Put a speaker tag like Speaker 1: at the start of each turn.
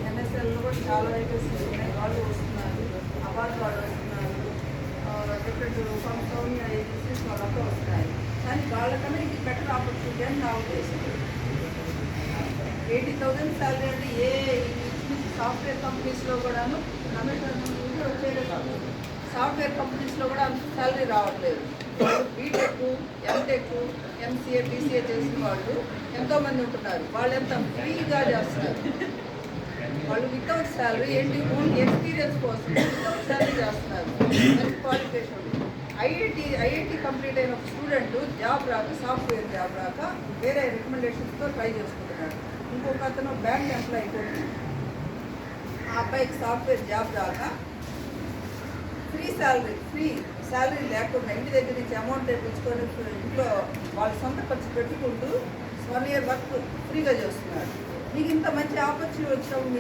Speaker 1: ఎన్ఎస్ఎల్లో కూడా చాలా వేకెన్సీస్ ఉన్నాయి. వాళ్ళు వస్తున్నారు, అవార్డు వాళ్ళు వస్తున్నారు, డిఫరెంట్ ఫంక్షన్ ఏజెన్సీస్ వాళ్ళంతా వస్తున్నాయి. కానీ వాళ్ళకన్నా ఇది బెటర్ ఆపర్చునిటీ అని నా ఉద్దేశం. 80,000 శాలరీ అంటే ఏ సాఫ్ట్వేర్ కంపెనీస్లో కూడాను సాఫ్ట్వేర్ కంపెనీస్లో కూడా అంత శాలరీ రావట్లేదు. వాళ్ళు బీటెక్, ఎంటెక్, ఎంసీఏ, బీసీఏ చేసిన వాళ్ళు ఎంతోమంది ఉంటున్నారు. వాళ్ళు ఎంత ఫ్రీగా చేస్తున్నారు. వాళ్ళు వితౌట్ శాలరీ ఏంటి, ఓన్లీ ఎక్స్పీరియన్స్ కోసం వితౌట్ శాలరీ చేస్తున్నారు. మంచి క్వాలిఫికేషన్. ఐఐటి కంప్లీట్ అయిన ఒక స్టూడెంట్ జాబ్ రాక, సాఫ్ట్వేర్ జాబ్ రాక వేరే రికమెండేషన్స్తో ట్రై చేసుకుంటున్నాడు. ఇంకొక అతను బ్యాంక్ ఎంప్లాయ్ అయిపోతుంది. ఆ అబ్బాయికి సాఫ్ట్వేర్ జాబ్ రాక ఫ్రీ శాలరీ లేకుండా ఇంటి దగ్గర నుంచి అమౌంట్ తెప్పించుకొని ఇంట్లో వాళ్ళ సొంత ఖర్చు పెట్టుకుంటూ 1 year వర్క్ ఫ్రీగా చేస్తున్నాడు. మీకు ఇంత మంచి ఆపర్చునిటీ వచ్చినప్పుడు